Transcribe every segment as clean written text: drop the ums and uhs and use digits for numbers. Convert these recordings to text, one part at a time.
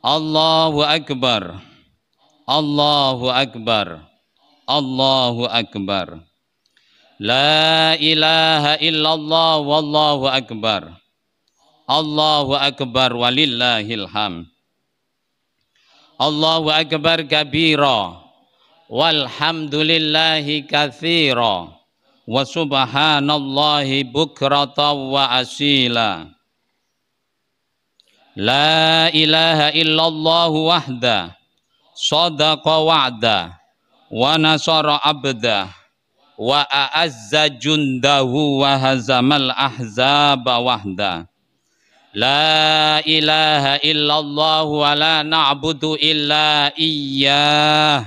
Allahu Akbar, Allahu Akbar, Allahu Akbar. La ilaha illallah wallahu akbar. Allahu Akbar walillahil hamd. Allahu Akbar kabira walhamdulillahi katsira wa subhanallahi bukratan wa asila. La ilaha illallah wahda sadaqa wa'da wa nasara abda wa a'azza jundahu wa hazamal ahzaba wahda. La ilaha illallah wa la na'budu illa iyyah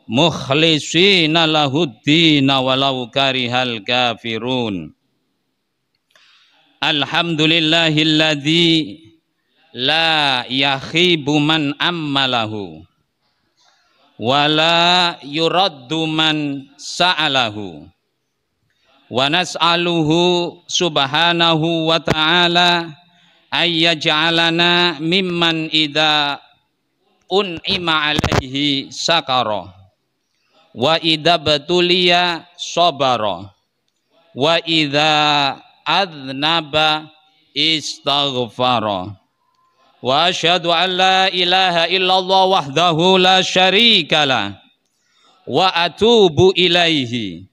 mukhlishina lahuddina walau karihal kafirun. Alhamdulillahilladzi la yakhibu man ammalahu wa la yuraddu man sa'alahu wa nas'aluhu subhanahu wa ta'ala ayyaj'alana mimman idza un'ima alaihi sakara wa idza batuliya sabara wa idza adnaba istaghfara. Wa asyhadu an la ilaha illallah wahdahu la syarikalah wa atubu ilaihi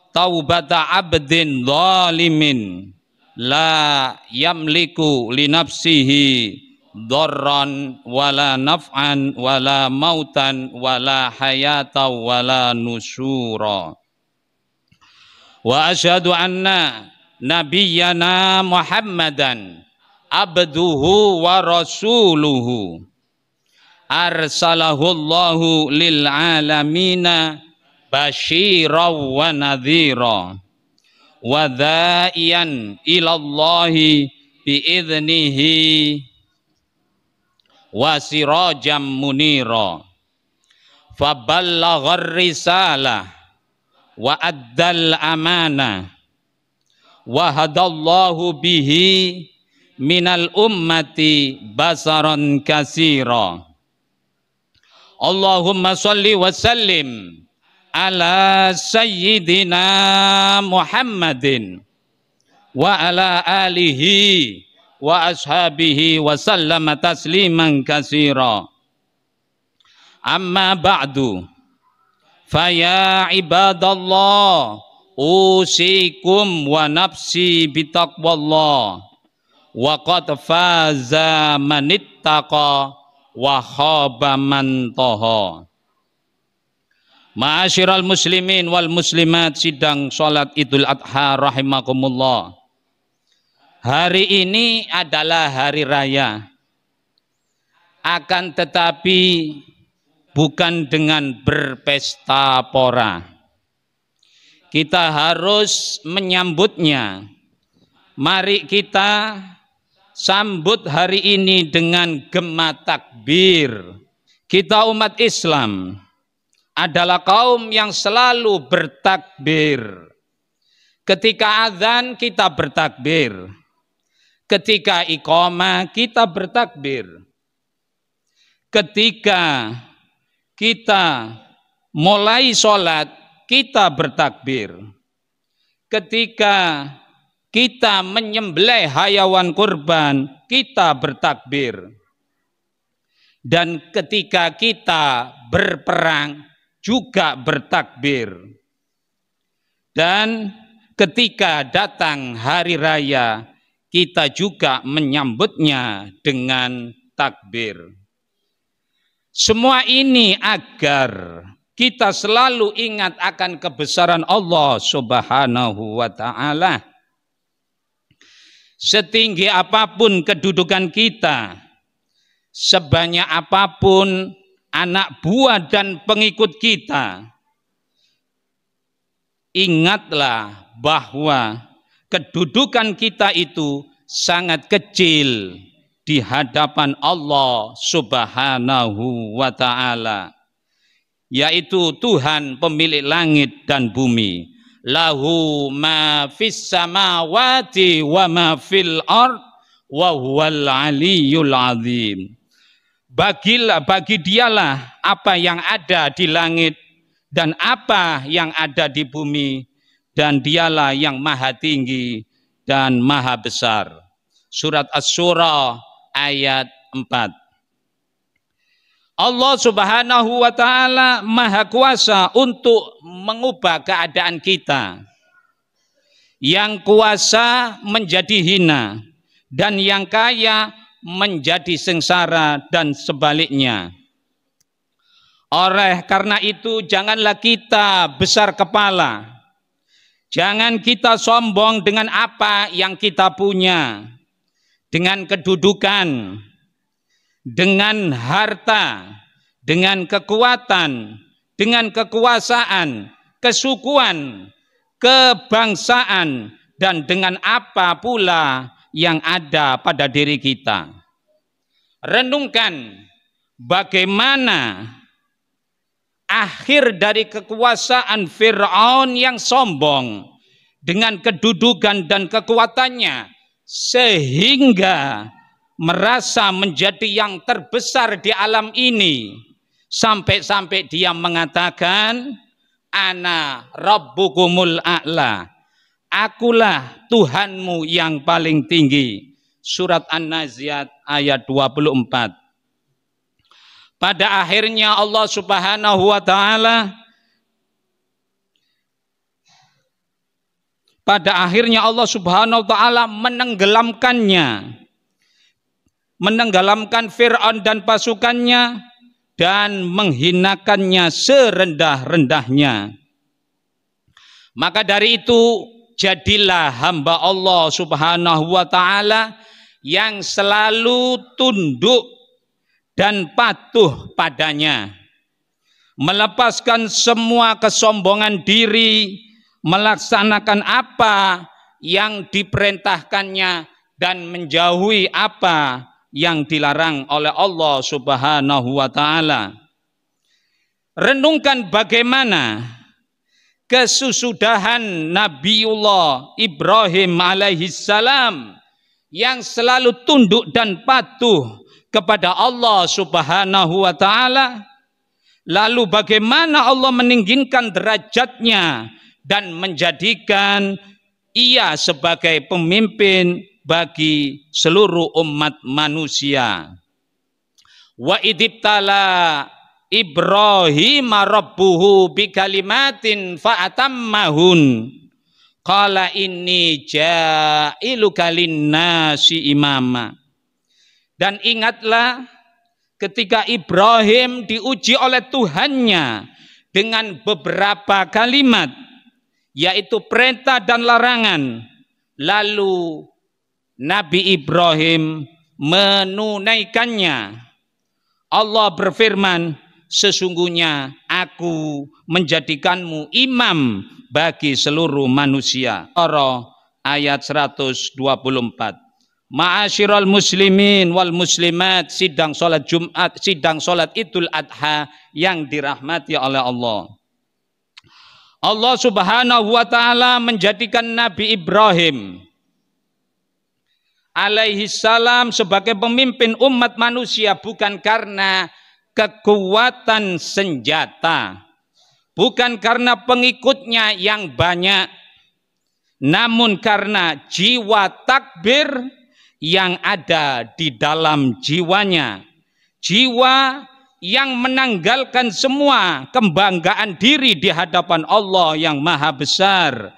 taubata abdin zalimin la yamliku li nafsihi dharran wala naf'an wala mautan wala hayata wala nusura. Wa asyhadu anna nabiyyana Muhammadan abduhu wa rasuluhu arsalahu Allahu lil alamina basyiran wa nadhira wa dha'iyan ilallahi bi'idhnihi wa sirajam munira faballaghar risalah wa addal amanah wa hadallahu bihi minal ummati basaran kasira. Allahumma salli wa sallim ala sayyidina Muhammadin wa ala alihi wa ashabihi wa sallama tasliman kasira. Amma ba'du, faya ibadallah usikum wa nafsi bitaqwallah wa qad faza manittaqa wa khaba man taha. Ma'asyiral muslimin wal muslimat, sidang salat Idul Adha rahimakumullah. Hari ini adalah hari raya, akan tetapi bukan dengan berpesta pora. Kita harus menyambutnya. Mari kita sambut hari ini dengan gema takbir. Kita umat Islam adalah kaum yang selalu bertakbir. Ketika azan kita bertakbir. Ketika iqamah kita bertakbir. Ketika kita mulai sholat kita bertakbir. Ketika kita menyembelih hayawan kurban, kita bertakbir. Dan ketika kita berperang, juga bertakbir. Dan ketika datang hari raya, kita juga menyambutnya dengan takbir. Semua ini agar kita selalu ingat akan kebesaran Allah Subhanahu wa ta'ala. Setinggi apapun kedudukan kita, sebanyak apapun anak buah dan pengikut kita, ingatlah bahwa kedudukan kita itu sangat kecil di hadapan Allah Subhanahu wa ta'ala, yaitu Tuhan pemilik langit dan bumi. Lahu ma fis samawati wa ma fil ard wa huwal aliyyul azim. bagi dialah apa yang ada di langit dan apa yang ada di bumi, dan dialah yang maha tinggi dan maha besar. Surat Asy-Syura ayat 4. Allah Subhanahu wa ta'ala maha kuasa untuk mengubah keadaan kita. Yang kuasa menjadi hina dan yang kaya menjadi sengsara dan sebaliknya. Oleh karena itu janganlah kita besar kepala. Jangan kita sombong dengan apa yang kita punya. Dengan kedudukan, dengan harta, dengan kekuatan, dengan kekuasaan, kesukuan, kebangsaan, dan dengan apa pula yang ada pada diri kita. Renungkan bagaimana akhir dari kekuasaan Fir'aun yang sombong dengan kedudukan dan kekuatannya sehingga merasa menjadi yang terbesar di alam ini, sampai-sampai dia mengatakan, ana rabbukumul a'la, akulah Tuhanmu yang paling tinggi. Surat An-Naziat ayat 24. Pada akhirnya Allah Subhanahu wa ta'ala menenggelamkan Fir'aun dan pasukannya dan menghinakannya serendah-rendahnya. Maka dari itu jadilah hamba Allah Subhanahu wa ta'ala yang selalu tunduk dan patuh padanya, melepaskan semua kesombongan diri, melaksanakan apa yang diperintahkannya dan menjauhi apa yang dilarang oleh Allah Subhanahu wa ta'ala. Renungkan bagaimana kesusudahan Nabiullah Ibrahim alaihissalam yang selalu tunduk dan patuh kepada Allah Subhanahu wa ta'ala. Lalu bagaimana Allah meninggikan derajatnya dan menjadikan ia sebagai pemimpin bagi seluruh umat manusia. Wa idibtala Ibrahim rabbuhu bikalimatin fa'atammahun qala inni ja'iluka linnasi imama. Dan ingatlah ketika Ibrahim diuji oleh Tuhannya dengan beberapa kalimat, yaitu perintah dan larangan, lalu Nabi Ibrahim menunaikannya. Allah berfirman, sesungguhnya aku menjadikanmu imam bagi seluruh manusia. Ayat 124. Ma'asyiral muslimin wal muslimat, sidang salat Jumat, sidang salat Idul Adha yang dirahmati oleh Allah. Allah Subhanahu wa ta'ala menjadikan Nabi Ibrahim alaihissalam sebagai pemimpin umat manusia bukan karena kekuatan senjata, bukan karena pengikutnya yang banyak, namun karena jiwa takbir yang ada di dalam jiwanya, jiwa yang menanggalkan semua kebanggaan diri di hadapan Allah yang maha besar,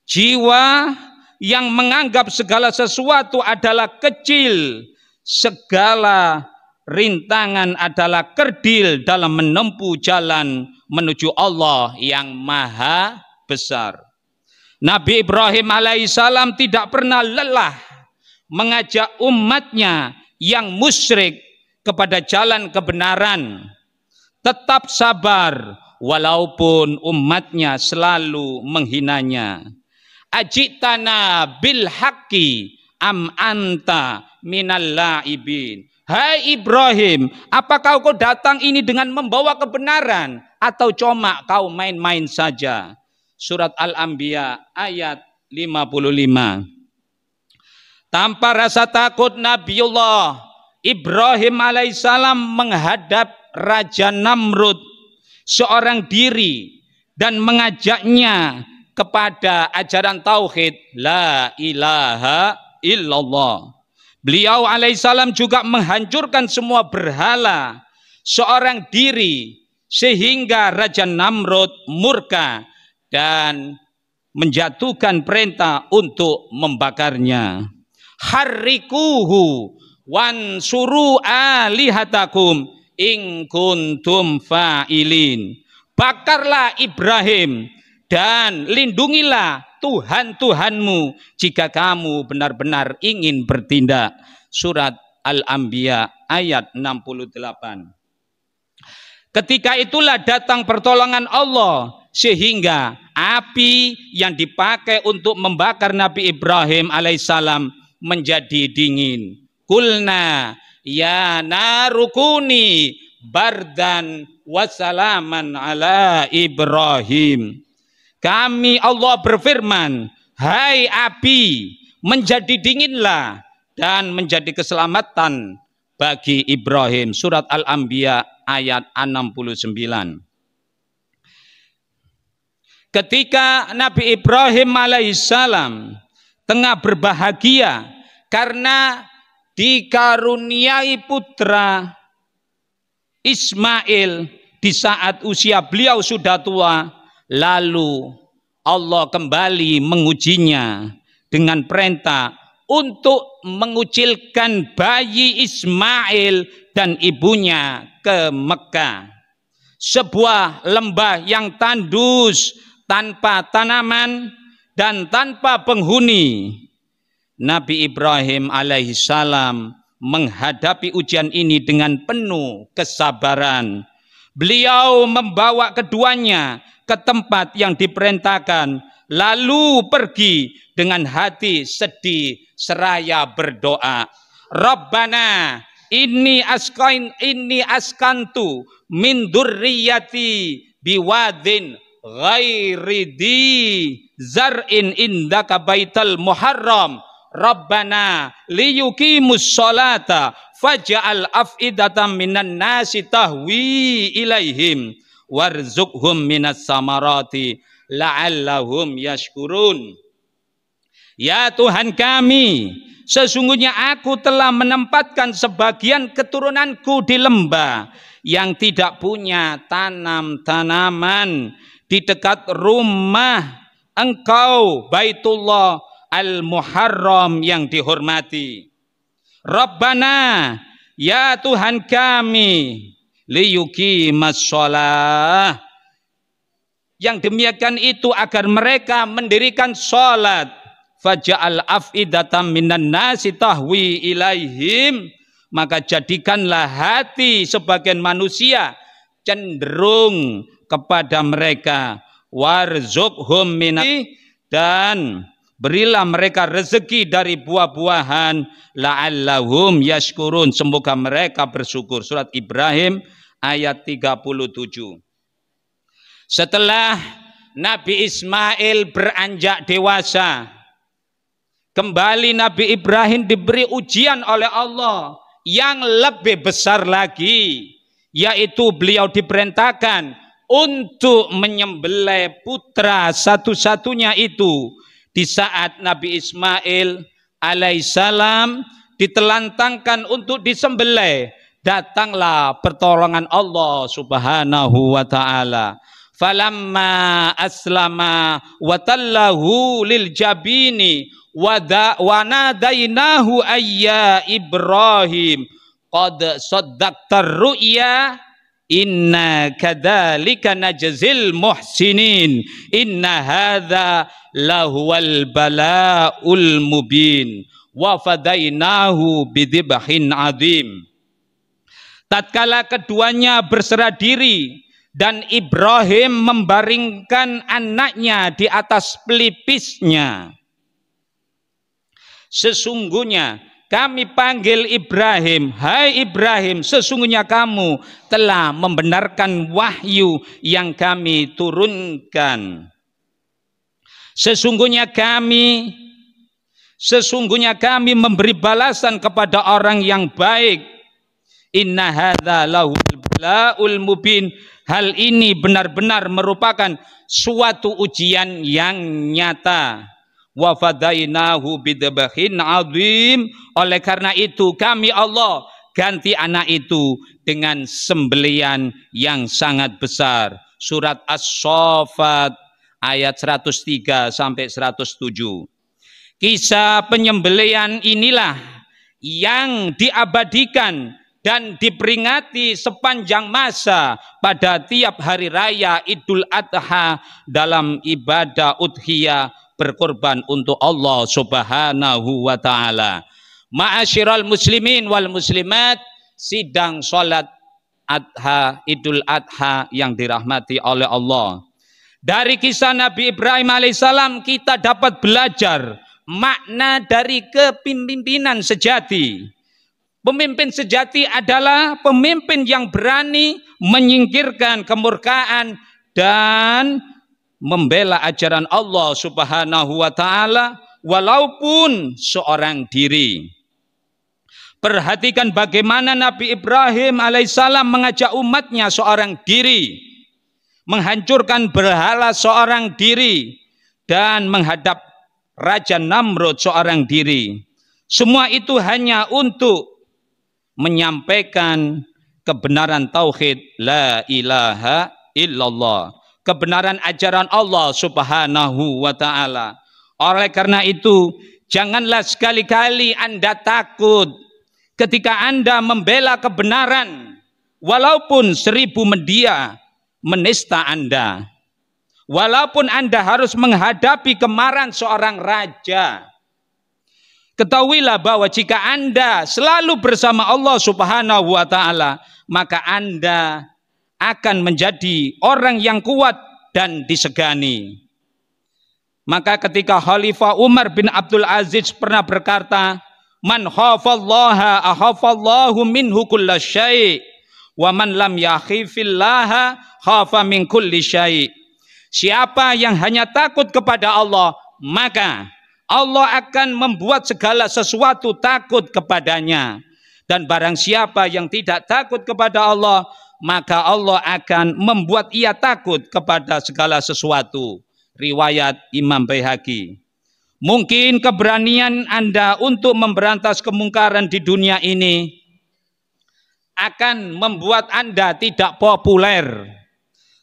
jiwa yang menganggap segala sesuatu adalah kecil, segala rintangan adalah kerdil dalam menempuh jalan menuju Allah yang maha besar. Nabi Ibrahim alaihissalam tidak pernah lelah mengajak umatnya yang musyrik kepada jalan kebenaran. Tetap sabar walaupun umatnya selalu menghinanya. Ajitana bil haqqi am anta minal laibin. Hai Ibrahim, apakah kau datang ini dengan membawa kebenaran atau cuma kau main-main saja? Surat Al-Anbiya ayat 55. Tanpa rasa takut Nabiullah Ibrahim alaihissalam menghadap Raja Namrud seorang diri dan mengajaknya kepada ajaran tauhid la ilaha illallah. Beliau alaihissalam juga menghancurkan semua berhala seorang diri sehingga Raja Namrud murka dan menjatuhkan perintah untuk membakarnya. Harrikuhu wansuru alihatakum in kuntum fa'ilin. Bakarlah Ibrahim dan lindungilah Tuhan-Tuhanmu jika kamu benar-benar ingin bertindak. Surat Al-Anbiya ayat 68. Ketika itulah datang pertolongan Allah sehingga api yang dipakai untuk membakar Nabi Ibrahim alaihissalam menjadi dingin. Kulna ya narukuni bardan wassalaman ala Ibrahim. Kami Allah berfirman, hai api, menjadi dinginlah dan menjadi keselamatan bagi Ibrahim. Surat Al-Anbiya ayat 69. Ketika Nabi Ibrahim alaihissalam tengah berbahagia karena dikaruniai putra Ismail di saat usia beliau sudah tua, lalu Allah kembali mengujinya dengan perintah untuk mengucilkan bayi Ismail dan ibunya ke Mekah, sebuah lembah yang tandus tanpa tanaman dan tanpa penghuni. Nabi Ibrahim alaihissalam menghadapi ujian ini dengan penuh kesabaran. Beliau membawa keduanya ke tempat yang diperintahkan, lalu pergi dengan hati sedih seraya berdoa. Rabbana inni askantu min dzurriyyati biwadin ghairi dzi zar'in indaka baital muharram Rabbana liyuqimus sholata faj'al af'idatan minan nasi tahwi ilaihim warzuqhum minas samarati la'allahum yashkurun. Ya Tuhan kami, sesungguhnya aku telah menempatkan sebagian keturunanku di lembah yang tidak punya tanam-tanaman di dekat rumah engkau Baitullah Al-Muharram yang dihormati. Rabbana, ya Tuhan kami, liyuqimas sholah, yang demikian itu agar mereka mendirikan sholat. Faja'al af'idatan minan nasi tahwi ilaihim, maka jadikanlah hati sebagian manusia cenderung kepada mereka. Warzuqhum minati, dan berilah mereka rezeki dari buah-buahan, la'allahum yashkurun, semoga mereka bersyukur. Surat Ibrahim ayat 37. Setelah Nabi Ismail beranjak dewasa, kembali Nabi Ibrahim diberi ujian oleh Allah yang lebih besar lagi, yaitu beliau diperintahkan untuk menyembelih putra satu-satunya itu. Di saat Nabi Ismail alaihissalam ditelantangkan untuk disembelih, datanglah pertolongan Allah subhanahu wa ta'ala. Falamma aslama wa tallahu lil jabini wa nadainahu ayya Ibrahim qad saddaqtar ru'ya inna kadzalika najzil muhsinin inna hadza lahuwal bala'ul mubin wa fadainahu bidzibhin adzim. Tatkala keduanya berserah diri dan Ibrahim membaringkan anaknya di atas pelipisnya, sesungguhnya kami panggil Ibrahim, hai Ibrahim, sesungguhnya kamu telah membenarkan wahyu yang kami turunkan. Sesungguhnya kami Sesungguhnya kami memberi balasan kepada orang yang baik. Inna hadza lahul balaul mubin. Hal ini benar-benar merupakan suatu ujian yang nyata. Wa fadainahu bidzabhin azim. Oleh karena itu kami Allah ganti anak itu dengan sembelian yang sangat besar. Surat As-Saffat ayat 103 sampai 107. Kisah penyembelian inilah yang diabadikan dan diperingati sepanjang masa pada tiap hari raya Idul Adha dalam ibadah udhiyah berkorban untuk Allah Subhanahu wa taala. Ma'asyiral muslimin wal muslimat, sidang salat Adha Idul Adha yang dirahmati oleh Allah. Dari kisah Nabi Ibrahim alaihissalam kita dapat belajar makna dari kepemimpinan sejati. Pemimpin sejati adalah pemimpin yang berani menyingkirkan kemurkaan dan membela ajaran Allah Subhanahu wa taala walaupun seorang diri. Perhatikan bagaimana Nabi Ibrahim alaihissalam mengajak umatnya seorang diri, menghancurkan berhala seorang diri, dan menghadap Raja Namrud seorang diri. Semua itu hanya untuk menyampaikan kebenaran tauhid la ilaha illallah, kebenaran ajaran Allah Subhanahu wa taala. Oleh karena itu, janganlah sekali-kali Anda takut ketika Anda membela kebenaran walaupun 1000 media menista Anda. Walaupun Anda harus menghadapi kemarahan seorang raja, ketahuilah bahwa jika Anda selalu bersama Allah Subhanahu wa taala, maka Anda akan menjadi orang yang kuat dan disegani. Maka ketika Khalifah Umar bin Abdul Aziz pernah berkata, "Man khafallaha akhafallahu minhu kullasyai, wa man lam yakhifillaha khafa min kulli syai." Siapa yang hanya takut kepada Allah, maka Allah akan membuat segala sesuatu takut kepadanya. Dan barang siapa yang tidak takut kepada Allah, maka Allah akan membuat ia takut kepada segala sesuatu. Riwayat Imam Baihaqi. Mungkin keberanian Anda untuk memberantas kemungkaran di dunia ini akan membuat Anda tidak populer.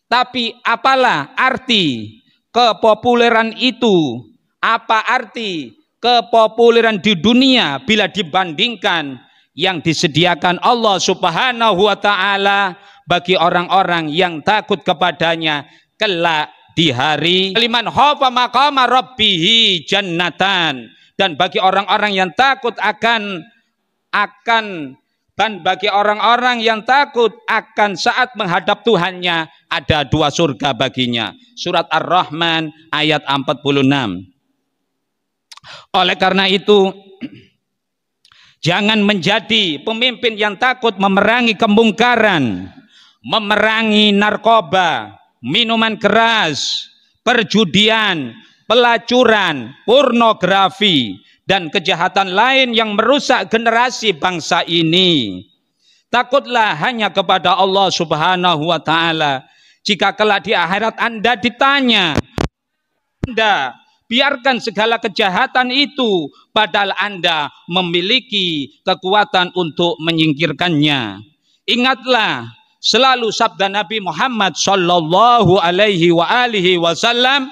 Tapi apalah arti kepopuleran itu? Apa arti kepopuleran di dunia bila dibandingkan yang disediakan Allah Subhanahu wa taala bagi orang-orang yang takut kepadanya kelak di hari liman khafa maqama rabbih jannatan, dan bagi orang-orang yang takut dan bagi orang-orang yang takut akan saat menghadap Tuhannya ada 2 surga baginya. Surat Ar-Rahman ayat 46. Oleh karena itu, jangan menjadi pemimpin yang takut memerangi kemungkaran, memerangi narkoba, minuman keras, perjudian, pelacuran, pornografi, dan kejahatan lain yang merusak generasi bangsa ini. Takutlah hanya kepada Allah Subhanahu wa taala. Jika kelak di akhirat Anda ditanya, Anda biarkan segala kejahatan itu padahal Anda memiliki kekuatan untuk menyingkirkannya. Ingatlah selalu sabda Nabi Muhammad sallallahu alaihi wasallam,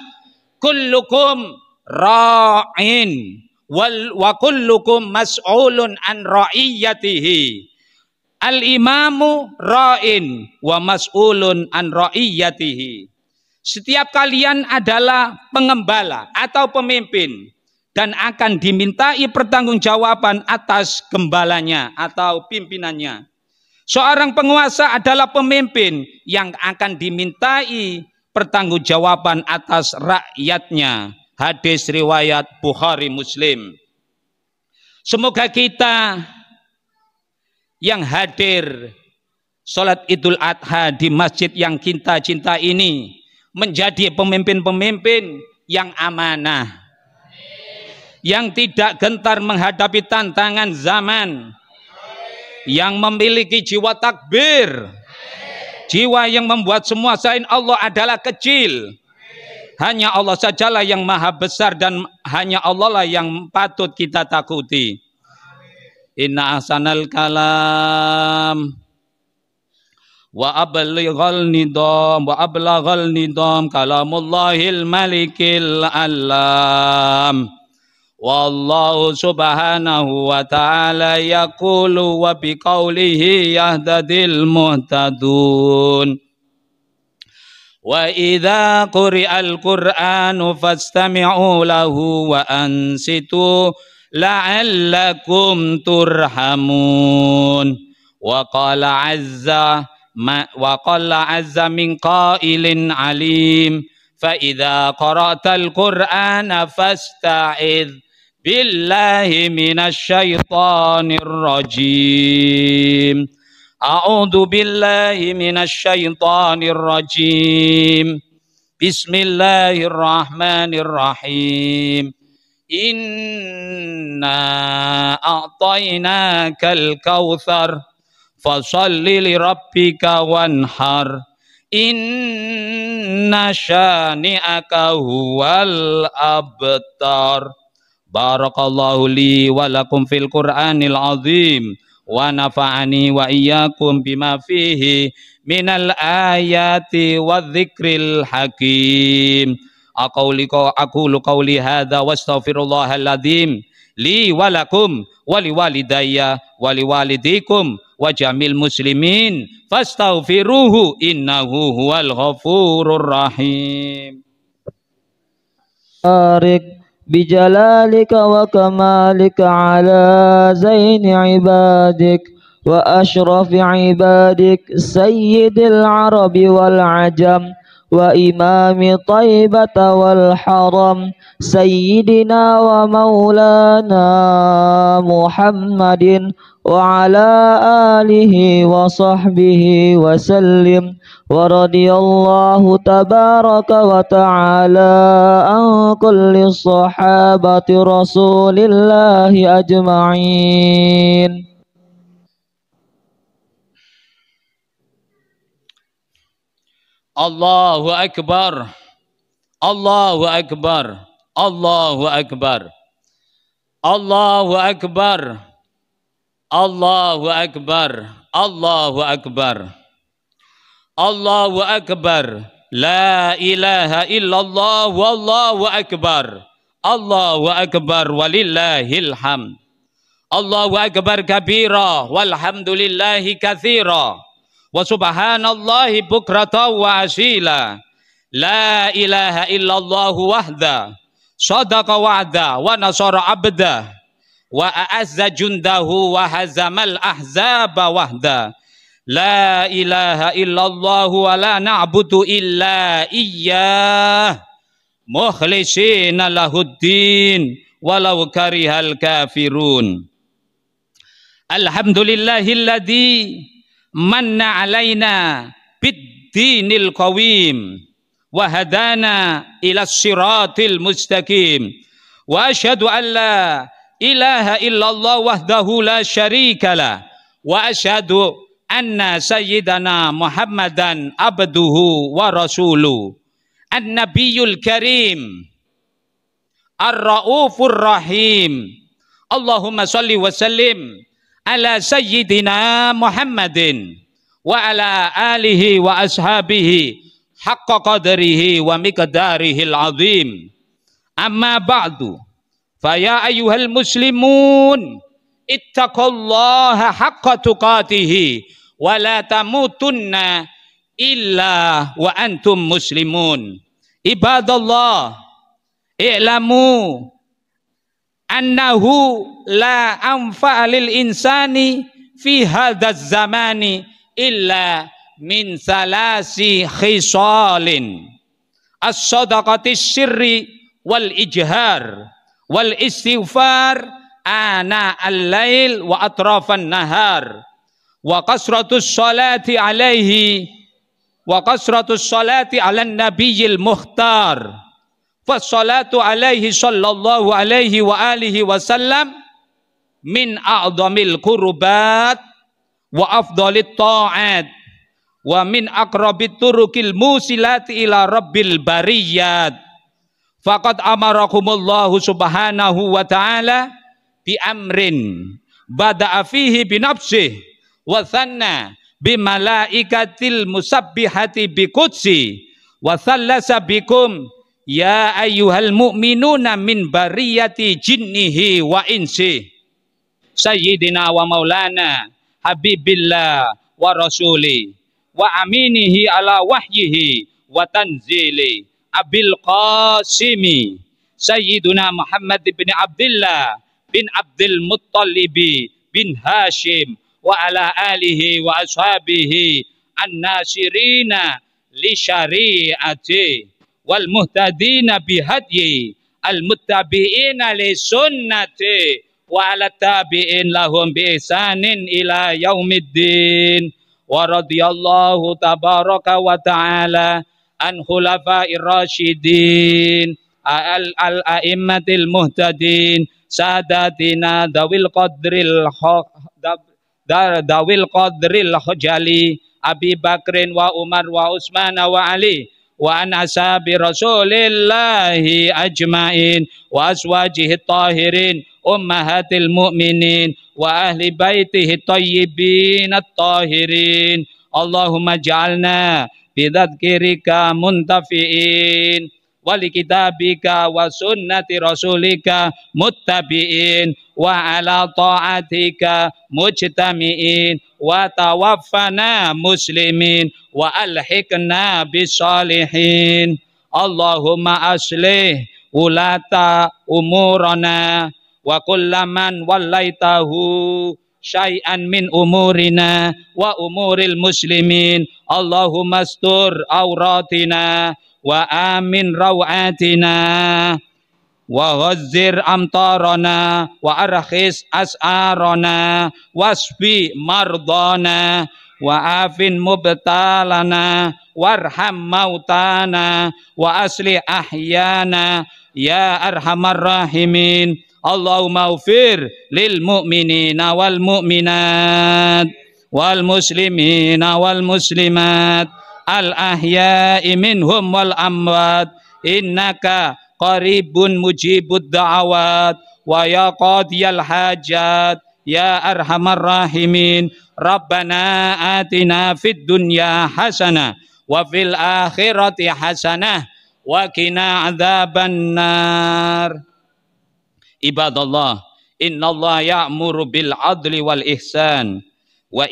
kullukum ra'in wa kullukum mas'ulun an ra'iyatihi. Al-imamu ra'in wa mas'ulun an ra'iyatihi. Setiap kalian adalah pengembala atau pemimpin dan akan dimintai pertanggungjawaban atas gembalanya atau pimpinannya. Seorang penguasa adalah pemimpin yang akan dimintai pertanggungjawaban atas rakyatnya. Hadis riwayat Bukhari Muslim. Semoga kita yang hadir sholat Idul Adha di masjid yang kita cinta ini menjadi pemimpin-pemimpin yang amanah, yang tidak gentar menghadapi tantangan zaman, yang memiliki jiwa takbir, jiwa yang membuat semua selain Allah adalah kecil. Hanya Allah sajalah yang maha besar dan hanya Allah lah yang patut kita takuti. Inna ahsanal kalam wa ablaghal nidam kalamullahil malikil alam. Wallahu subhanahu wa ta'ala yaqulu wa biqaulihi yahdadil muhtadun. Wa idza quri'al qur'anu fastami'u lahu wa ansitu la'allakum turhamun. Wa qala azza min qailin alim fa idza qara'tal qur'ana fasta'idz billahi minasyaitonir rajim. A'udzu billahi minasyaitonir rajim. Bismillahirrahmanirrahim. Inna a'tainakal kautsar fasholli li rabbika wanhar. Inna syani'aka huwal abtar. Barakallahu li wa lakum fil Qur'anil azim. Wa nafa'ani wa iyyakum bima fihi minal ayati wa dzikril hakim. Aqulu qawli hadza wastaghfirullahal adzim li wa lakum wa liwalidayya wa liwalidikum wa jamil muslimin fastaghfiruhu innahu huwal ghafurur rahim. بجلالك وكمالك على زين عبادك وأشرف عبادك سيد العرب والعجم وإمام طيبة والحرم سيدنا ومولانا محمد وعلى آله وصحبه وسلم ورضي الله تبارك وتعالى عن كل صحابة رسول الله أجمعين. Allahu Akbar, Allahu Akbar, Allahu Akbar, Allahu Akbar, Allahu Akbar, Allahu Akbar, Allahu Akbar, la ilaha illallah, wallahu akbar, Allahu Akbar, walillahil hamd. Allahu Akbar kabira, walhamdulillahi katsira. Wa subhanallahi bukrata wa asila. La ilaha illallah wahda sadaqa wa'da wa nasara abda wa a'azza jundahu wa hazamal ahzaba wahda. La ilaha illallah wa la na'budu illa iyyah mukhlishina lahuddin walau karihal kafirun. Alhamdulillahilladzi manna alaina bid-dinil qawim wa hadana ila siratil mustaqim wa asyhadu an la ilaha illallah wahdahu la syarika lah wa asyhadu anna sayyidana Muhammadan abduhu wa rasuluh an-nabiyul karim ar-raufur rahim. Allahumma salli wa sallim ala sayyidina Muhammadin wa ala alihi wa ashabihi haqqa qadrihi wa miqdarihil azim. Amma ba'du, fa ya ayyuhal muslimun ittaqullaha haqqa tuqatih wa la tamutunna illa wa antum muslimun. Ibadallah, i'lamu annahu la anfa'a lil insani fi hadzal zamani illa min salasi khisalin as-sadaqati sirri wal ijhar wal istighfar ana al-lail wa atrafan nahar wa kasratus salati alaihi wa kasratus salati ala nabiyil mukhtar Fassalatu alaihi sallallahu alaihi wa alihi wasallam min a'dhamil qurbat wa afdalit ta'at wa min aqrabit turukil musilati ila rabbil bariyat. Faqad amarakumullahu subhanahu wa ta'ala bi amrin bada'a fihi bi nafsihi wa thanna bi malaikatil musabbihati bi qudsi wa thallasa bikum ya ayyuhal mu'minuna min bariyati jinnihi wa insi sayyidina wa maulana habibillah wa rasuli wa aminihi ala wahyihi wa tanzili abil qasimi sayyiduna Muhammad bin Abdullah bin Abdul Muttalibi bin Hashim wa ala alihi wa ashabihi an-nasirina li syari'ati wal muhtadina bihadyi al muttabi'ina li sunnati wa ala tabi'in lahum bi ihsanin ila yaumiddin. Wa radiyallahu tabaraka wa ta'ala an khulafa'ir rasyidin al-a'immatil muhtadin sadatina dawil qadril hujali Abi Bakrin wa Umar wa Utsman wa Ali wa an ashabi rasulillahi ajmain wa azwajihi tahirin ummahatil mu'minin wa ahli baitihi tayyibin at-tahirin. Allahumma ja'alna bidhadkirika muntafi'in wali kitabika wa sunnati rasulika muttabi'in wa ala ta'atika mujtami'in wa tawaffana muslimin wa alhiqna bisalihin. Allahumma aslih ulata umurana wa kullaman wallaitahu syai'an min umurina wa umuril muslimin. Allahumma astur auratina wa amin rawatina wa ghazzir amtarana wa arkhis as'arana wasfi mardana wa afin mubtalana warham mautana wa asli ahyana ya arhamar rahimin. Allahumma ufir lil mu'minina wal mu'minat wal muslimina wal muslimat al ahya'i minhum wal amwat innaka qaribun mujibud da'awat wa ya qadiyal hajat ya arhamar rahimin. Rabbana atina fid dunya hasanah wa fil akhirati hasanah wa qina adzaban nar. Ibadallah, innallaha ya'muru bil adli wal ihsan wa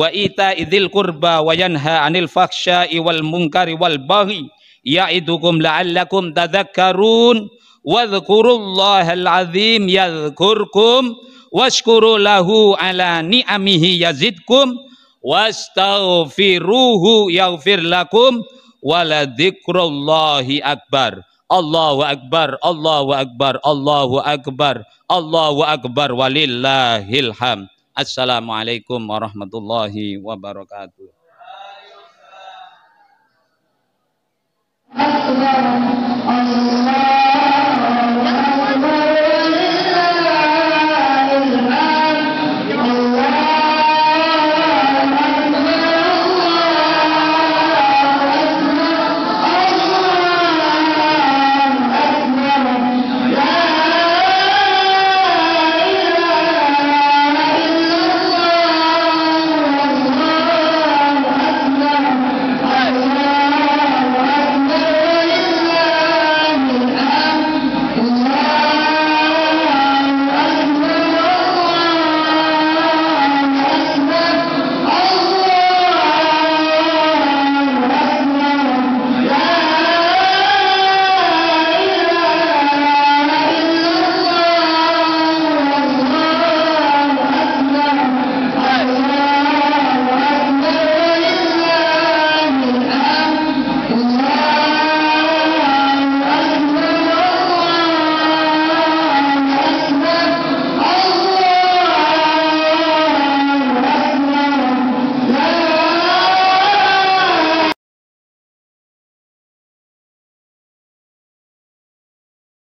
ita'i dzil qurba wa yanha 'anil fahsya'i wal munkari wal baghi ya'idukum la'allakum tadhakkarun wadhkurullahal 'azim yadhkurkum washkuru lahu 'ala ni'amihi yazidkum wastaghfiruhu yaghfir lakum waladhikrullahi akbar. Allahu akbar, Allahu akbar, Allahu akbar, Allahu akbar walillahil hamd. Assalamualaikum warahmatullahi wabarakatuh.